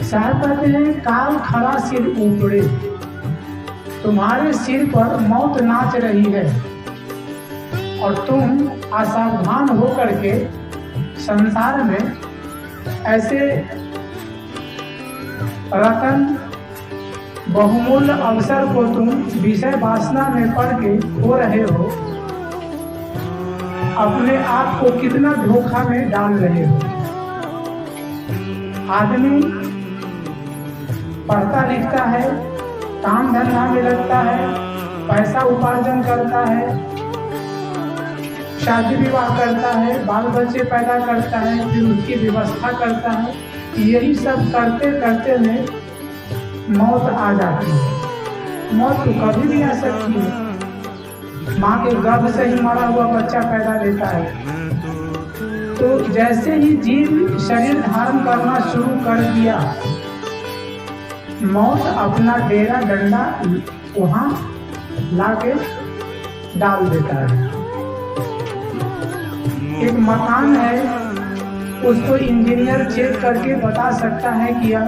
साहब कहते हैं काल खड़ा सिर ऊपड़े, तुम्हारे सिर पर मौत नाच रही है और तुम असावधान होकर के संसार में ऐसे रतन बहुमूल्य अवसर को तुम विषय वासना में पड़ के खो रहे हो, अपने आप को कितना धोखा में डाल रहे हो। आदमी पढ़ता लिखता है, काम धंधा में लगता है, पैसा उपार्जन करता है, शादी विवाह करता है, बाल बच्चे पैदा करता है, फिर उसकी व्यवस्था करता है। यही सब करते करते में मौत आ जाती है। मौत तो कभी भी आ सकती है। माँ के गर्भ से ही मरा हुआ बच्चा पैदा लेता है। तो जैसे ही जीव शरीर धारण करना शुरू कर दिया, मौत अपना डेरा डंडा वहां लाके डाल देता है। एक मकान है, उसको इंजीनियर चेक करके बता सकता है कि यह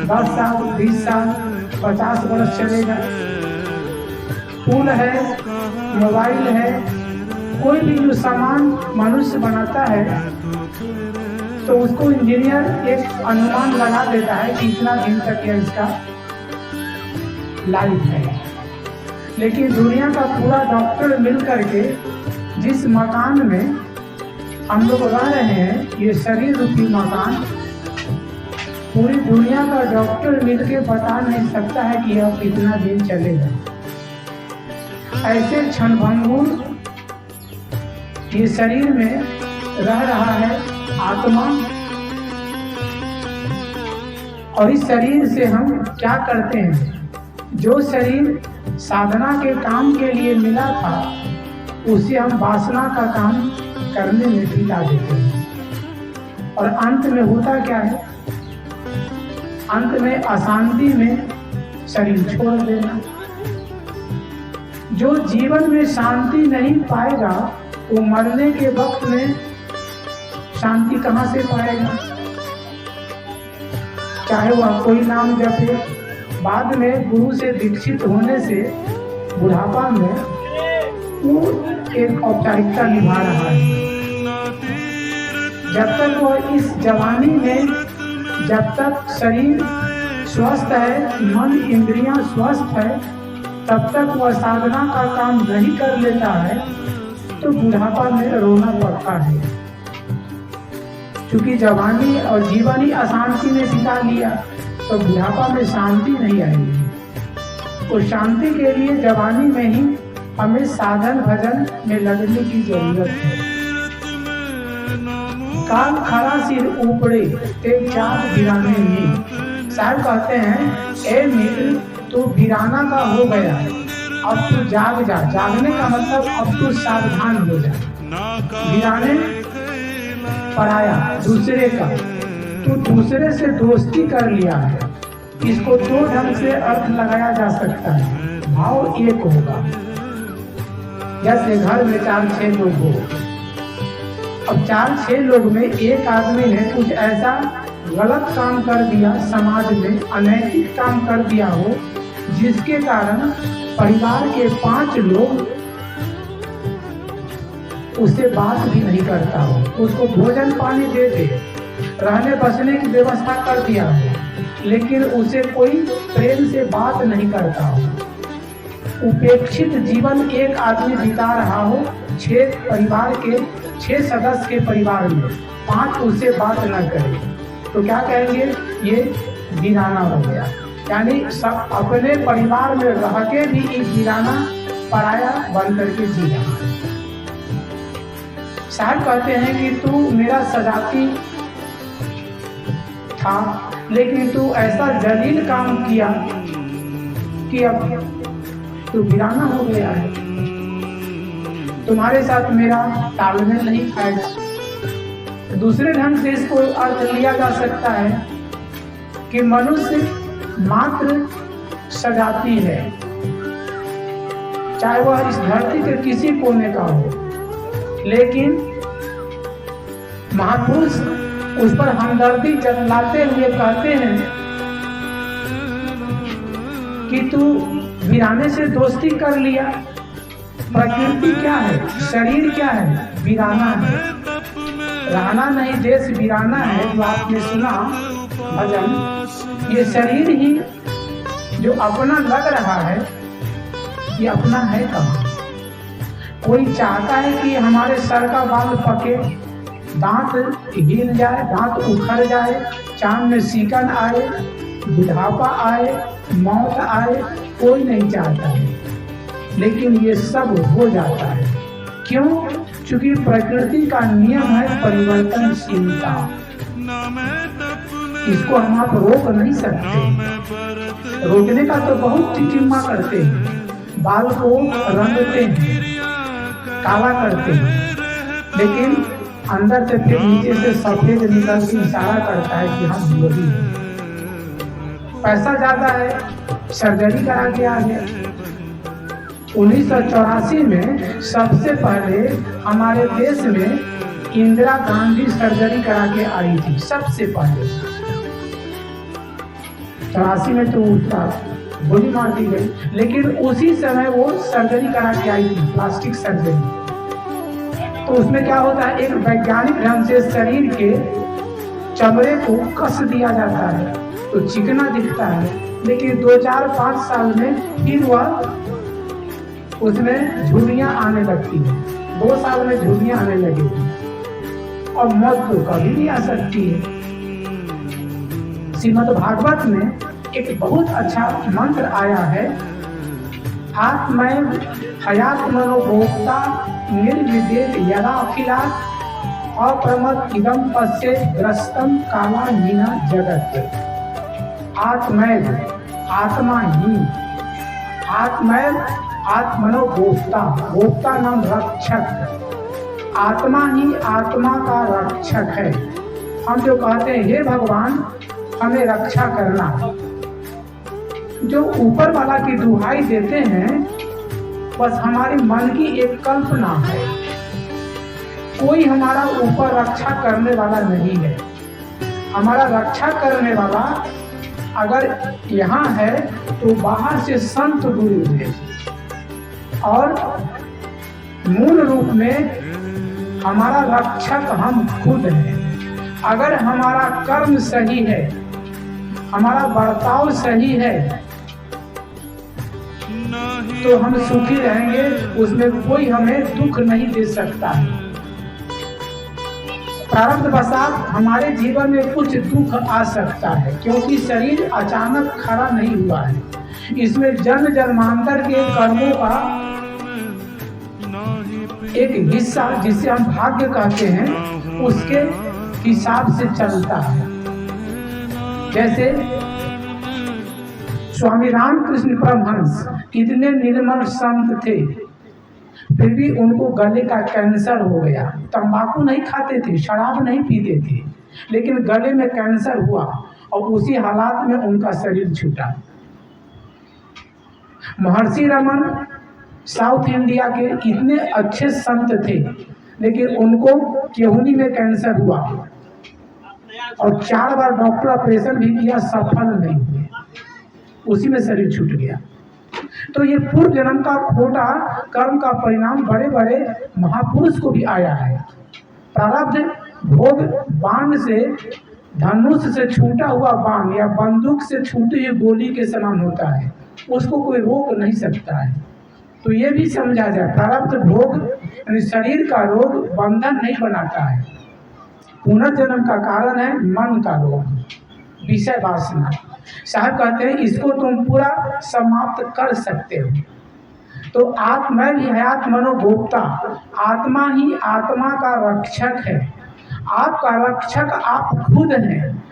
10 साल 20 साल 50 वर्ष चलेगा। पुल है, मोबाइल है, कोई भी जो सामान मनुष्य बनाता है तो उसको इंजीनियर एक अनुमान लगा देता है कि इतना दिन तक यह इसका लाइफ है। लेकिन दुनिया का पूरा डॉक्टर मिल करके जिस मकान में हम लोग रह रहे हैं, ये शरीर रूपी मकान, पूरी दुनिया का डॉक्टर मिलके बता नहीं सकता है कि यह कितना दिन चलेगा। ऐसे क्षणभंगुर ये शरीर में रह रहा है आत्मा, और इस शरीर से हम क्या करते हैं? जो शरीर साधना के काम के लिए मिला था, उसे हम वासना का काम करने में बिता देते हैं। और अंत में होता क्या है? अंत में अशांति में शरीर छोड़ देना। जो जीवन में शांति नहीं पाएगा, वो मरने के वक्त में शांति कहाँ से पाएगा? चाहे वह कोई नाम जपे, बाद में गुरु से दीक्षित होने से बुढ़ापा में वो एक औपचारिकता निभा रहा है। जब तक वह इस जवानी में, जब तक शरीर स्वस्थ है, मन इंद्रियां स्वस्थ है, तब तक वह साधना का काम नहीं कर लेता है तो बुढ़ापा में रोना पड़ता है। क्योंकि जवानी और जीवन ही अशांति में बिता लिया तो बुढ़ापा में शांति नहीं आएगी। तो शांति के लिए जवानी में ही हमें साधन भजन में लगने की जरूरत है। काल खड़ा सिर ऊपड़े ते जाग गिराने में। साहब कहते हैं, ए मित्र, तू वीराना का हो गया, अब तू जाग जा। जागने का मतलब अब तू सावधान हो जा। वीराने पराया दूसरे का, तू दूसरे से दोस्ती कर लिया है। इसको दो ढंग से अर्थ लगाया जा सकता है। भाव एक होगा, जैसे घर में 4-6 लोग हो। अब 4-6 लोग में एक आदमी ने कुछ ऐसा गलत काम कर दिया, समाज में अनैतिक काम कर दिया हो, जिसके कारण परिवार के 5 लोग उससे बात भी नहीं करता हो, उसको भोजन पानी दे दे, रहने बसने की व्यवस्था कर दिया हो, लेकिन उसे कोई प्रेम से बात नहीं करता हो। उपेक्षित जीवन एक आदमी बिता रहा हो, 6 परिवार के 6 सदस्य के परिवार में 5 उससे बात न करे, तो क्या कहेंगे? ये वीराना हो गया। यानी सब अपने परिवार में रह के भी एक वीराना पराया बन करके जी रहा है। साहब कहते हैं कि तू मेरा सजाती था, लेकिन तू ऐसा जलील काम किया कि अब तू वीराना हो गया है। तुम्हारे साथ मेरा तालमेल नहीं खाएगा। दूसरे ढंग से इसको अर्थ लिया जा सकता है कि मनुष्य मात्र सजाती है, चाहे वह इस धरती के किसी कोने का हो, लेकिन महापुरुष उस पर हमदर्दी जताते हुए कहते हैं कि तू वीराने से दोस्ती कर लिया। प्रकृति क्या है, शरीर क्या है, वीराना है। रहना नहीं देश वीराना है, जो आपने सुना भजन। ये शरीर ही जो अपना लग रहा है, ये अपना है कहाँ। कोई चाहता है कि हमारे सर का बाल पके, दांत हिल जाए, दांत उखड़ जाए, चांद में सिकन आए, बुढ़ापा आए, मौत आए, कोई नहीं चाहता है। लेकिन ये सब हो जाता है। क्यों? क्योंकि प्रकृति का नियम है परिवर्तनशीलता। इसको हम आप रोक नहीं सकते। रोकने का तो बहुत टिटिम्मा करते हैं, बाल को रंगते हैं, काला करते हैं, लेकिन अंदर से फिर नीचे से सफेद निकल के इशारा करता है कि हम वही हैं। पैसा ज्यादा है, सर्जरी करा के आ गया। 1984 में सबसे पहले हमारे देश में इंदिरा गांधी सर्जरी करा के आई थी, सबसे पहले। 84 में तो उसका गोली मार दी गई, लेकिन उसी समय वो सर्जरी करा के आई थी, प्लास्टिक सर्जरी। तो उसमें क्या होता है, एक वैज्ञानिक ढंग से शरीर के चमड़े को कस दिया जाता है तो चिकना दिखता है, लेकिन 2-4-5 साल में फिर वह उसमें झुर्रियां आने लगती है। 2 साल में झुर्रियां आने लगेगी और मौत तो कभी नहीं आ सकती है। श्रीमद् भागवत में एक बहुत अच्छा मंत्र आया है, आत्मय हयात मनोभोक्ता निर्विदेत यदा अखिलात अप्रमद इदम पश्ये ग्रस्तम काला हीना जगत। आत्मय आत्मा ही, आत्मय आत्मनो भोक्ता, भोक्ता नाम रक्षक। आत्मा ही आत्मा का रक्षक है। हम जो कहते हैं हे भगवान हमें रक्षा करना, जो ऊपर वाला की दुहाई देते हैं बस हमारे मन की एक कल्पना है। कोई हमारा ऊपर रक्षा करने वाला नहीं है। हमारा रक्षा करने वाला अगर यहाँ है तो बाहर से संत गुरु है, और मूल रूप में हमारा रक्षक हम खुद हैं। अगर हमारा कर्म सही है, हमारा बर्ताव सही है, तो हम सुखी रहेंगे, उसमें कोई हमें दुख नहीं दे सकता है। प्रारब्ध वशात हमारे जीवन में कुछ दुख आ सकता है, क्योंकि शरीर अचानक खड़ा नहीं हुआ है। इसमें जन्म जन्मांतर के कर्मों का एक हिस्सा, जिसे हम भाग्य कहते हैं, उसके हिसाब से चलता है। जैसे स्वामी रामकृष्ण परमहंस कितने निर्मल संत थे, फिर भी उनको गले का कैंसर हो गया। तंबाकू नहीं खाते थे, शराब नहीं पीते थे, लेकिन गले में कैंसर हुआ और उसी हालात में उनका शरीर छूटा। महर्षि रमन साउथ इंडिया के इतने अच्छे संत थे, लेकिन उनको केहूनी में कैंसर हुआ और 4 बार डॉक्टर ऑपरेशन भी किया, सफल नहीं हुए, उसी में शरीर छूट गया। तो ये पूर्व जन्म का खोटा कर्म का परिणाम बड़े बड़े महापुरुष को भी आया है। प्रारब्ध भोग बाण से, धनुष से छूटा हुआ बाण या बंदूक से छूटी हुई गोली के समान होता है, उसको कोई रोक नहीं सकता है। तो ये भी समझा जाए, प्रारब्ध भोग यानी शरीर का रोग बंधन नहीं बनाता है। पुनर्जन्म का कारण है मन का रोग, विषय वासना। साहब कहते हैं इसको तुम पूरा समाप्त कर सकते हो। तो आत्मा ही हयात मनोभोक्ता, आत्मा ही आत्मा का रक्षक है। आपका रक्षक आप खुद हैं।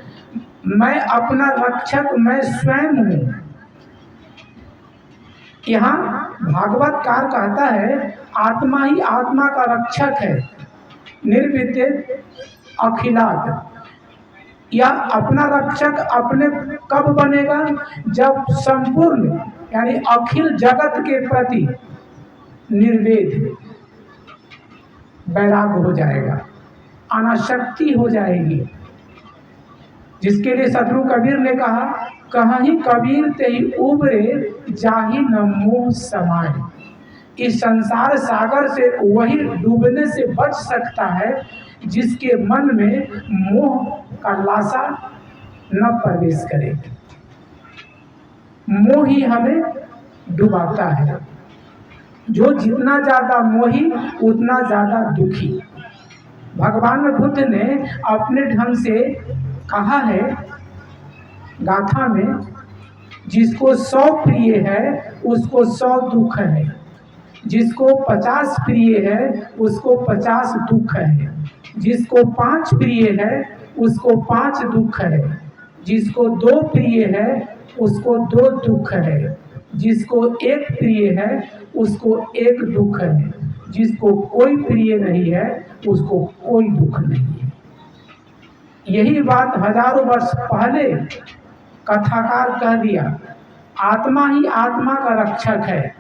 मैं अपना रक्षक मैं स्वयं हूँ। यहाँ भागवतकार कहता है आत्मा ही आत्मा का रक्षक है, निर्विद्येत अखिलात। या अपना रक्षक अपने कब बनेगा? जब संपूर्ण यानी अखिल जगत के प्रति निर्वेद वैराग हो जाएगा, अनासक्ति हो जाएगी। जिसके लिए सदगुरु कबीर ने कहा कहीं कबीर तेई उबरे जाहि न मोह समाए। इस संसार सागर से वही डूबने से बच सकता है जिसके मन में मोह का लाशा न प्रवेश करे। मोह ही हमें डुबाता है। जो जितना ज्यादा मोही उतना ज्यादा दुखी। भगवान बुद्ध ने अपने ढंग से कहा है गाथा में, जिसको 100 प्रिय है उसको 100 दुख है, जिसको 50 प्रिय है उसको 50 दुख है, जिसको 5 प्रिय है उसको 5 दुख है, जिसको 2 प्रिय है उसको 2 दुख है, जिसको 1 प्रिय है उसको 1 दुख है, जिसको कोई प्रिय नहीं है उसको कोई दुख नहीं है। यही बात हजारों वर्ष पहले कथाकार कह दिया। आत्मा ही आत्मा का रक्षक है।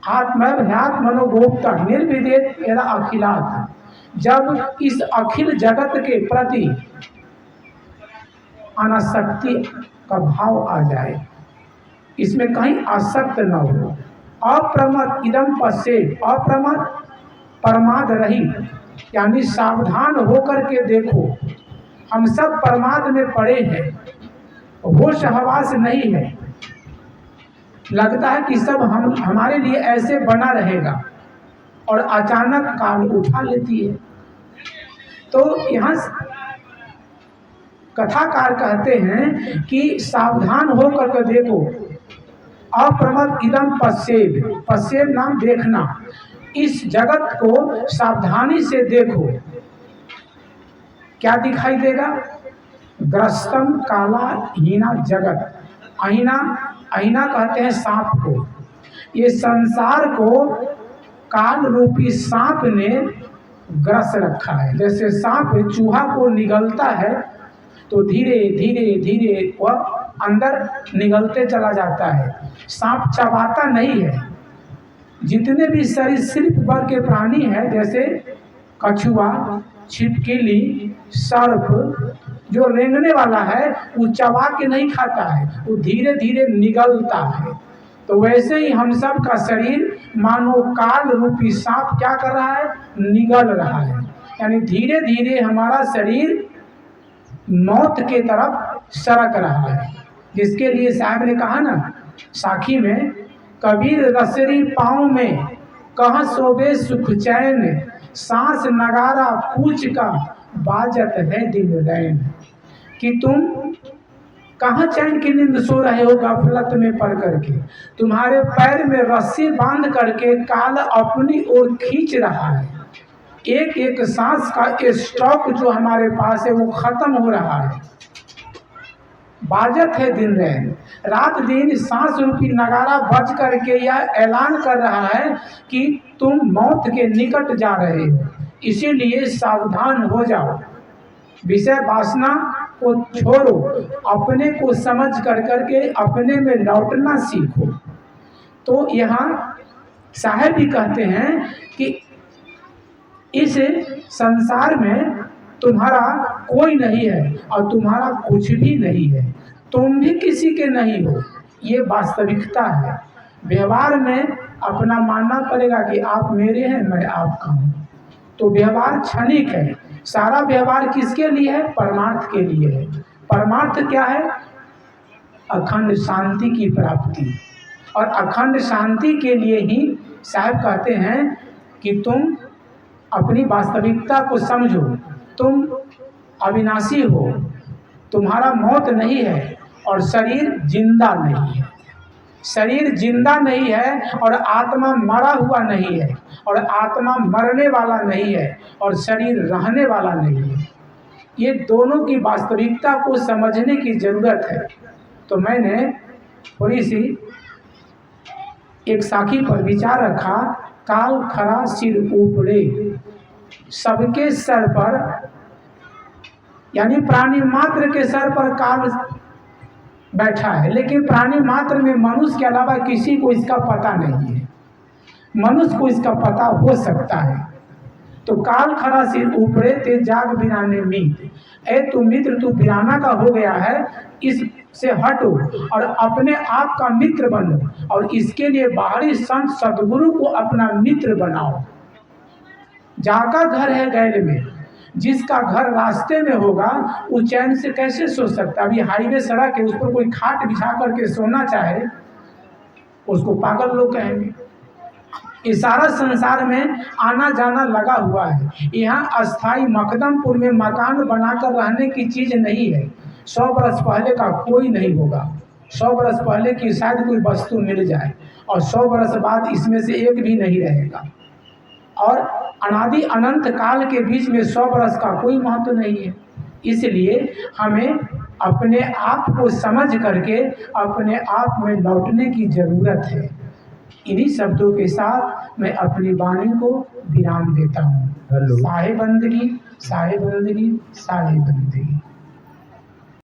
आत्मनोगोप्ता निर्विदेत एरा अखिलात। जब इस अखिल जगत के प्रति अनासक्ति का भाव आ जाए, इसमें कहीं आसक्त न हो, अप्रमद इदम पश्चेत, अप्रमद प्रमाद रहित, यानी सावधान होकर के देखो। हम सब प्रमाद में पड़े हैं, होश हवास नहीं है। लगता है कि सब हमारे लिए ऐसे बना रहेगा और अचानक काल उठा लेती है। तो यहाँ कथाकार कहते हैं कि सावधान होकर के देखो। अप्रमद इदम पश्चेत, पश्चेत नाम देखना। इस जगत को सावधानी से देखो। क्या दिखाई देगा? ग्रस्तम काला हीना जगत। अहिना, अहिना कहते हैं सांप को। ये संसार को काल रूपी सांप ने ग्रस रखा है। जैसे सांप चूहा को निगलता है तो धीरे धीरे धीरे वह अंदर निगलते चला जाता है। सांप चबाता नहीं है। जितने भी सरीसृप वर्ग के प्राणी हैं, जैसे कछुआ, छिपकली, सर्प, जो रेंगने वाला है वो चबा के नहीं खाता है, वो धीरे धीरे निगलता है। तो वैसे ही हम सब का शरीर मानो काल रूपी सांप क्या कर रहा है? निगल रहा है। यानी धीरे धीरे हमारा शरीर मौत के तरफ सरक रहा है। जिसके लिए साहब ने कहा ना साखी में, कबीर रसरी पाँव में कहाँ सोबे सुख चैन, सांस नगारा पूछ का बाजत है दिन रैन। कि तुम कहाँ चैन की नींद सो रहे हो गफलत में पड़ करके। तुम्हारे पैर में रस्सी बांध करके काल अपनी ओर खींच रहा है। एक एक सांस का स्टॉक जो हमारे पास है वो खत्म हो रहा है। बाजत है दिन रैन, रात दिन सांस रूपी नगारा बज करके यह ऐलान कर रहा है कि तुम मौत के निकट जा रहे हो। इसीलिए सावधान हो जाओ। विषय वासना को छोड़ो, अपने को समझ कर करके अपने में लौटना सीखो। तो यहाँ साहब भी कहते हैं कि इस संसार में तुम्हारा कोई नहीं है और तुम्हारा कुछ भी नहीं है। तुम भी किसी के नहीं हो, ये वास्तविकता है। व्यवहार में अपना मानना पड़ेगा कि आप मेरे हैं, मैं आपका हूँ। तो व्यवहार क्षणिक है। सारा व्यवहार किसके लिए है? परमार्थ के लिए है। परमार्थ क्या है? अखंड शांति की प्राप्ति। और अखंड शांति के लिए ही साहब कहते हैं कि तुम अपनी वास्तविकता को समझो। तुम अविनाशी हो, तुम्हारा मौत नहीं है और शरीर जिंदा नहीं है। शरीर जिंदा नहीं है और आत्मा मरा हुआ नहीं है, और आत्मा मरने वाला नहीं है और शरीर रहने वाला नहीं है। ये दोनों की वास्तविकता को समझने की जरूरत है। तो मैंने थोड़ी सी एक साखी पर विचार रखा। काल खरा सिर ऊपरे, सबके सर पर, यानी प्राणी मात्र के सर पर काल बैठा है, लेकिन प्राणी मात्र में मनुष्य के अलावा किसी को इसका पता नहीं है। मनुष्य को इसका पता हो सकता है। तो काल खरा सिर ऊपरे ते जाग बिराने मीत। ए तू मित्र, तू बिराना का हो गया है। इस से हटो और अपने आप का मित्र बनो, और इसके लिए बाहरी संत सदगुरु को अपना मित्र बनाओ। जाका घर है गैर में, जिसका घर रास्ते में होगा वो चैन से कैसे सो सकता। अभी हाईवे सड़क है, उस पर कोई खाट बिछा करके सोना चाहे, उसको पागल लोग कहेंगे। ये सारा संसार में आना जाना लगा हुआ है। यहाँ अस्थाई मकदमपुर में मकान बनाकर रहने की चीज नहीं है। 100 बरस पहले का कोई नहीं होगा। 100 बरस पहले की शायद कोई वस्तु मिल जाए, और 100 बरस बाद इसमें से एक भी नहीं रहेगा। और अनादि अनंत काल के बीच में 100 बरस का कोई महत्व नहीं है। इसलिए हमें अपने आप को समझ करके अपने आप में लौटने की जरूरत है। इन्हीं शब्दों के साथ मैं अपनी वाणी को विराम देता हूँ। साहे बंदगी, साहे बंदगी, साहे बंदगी।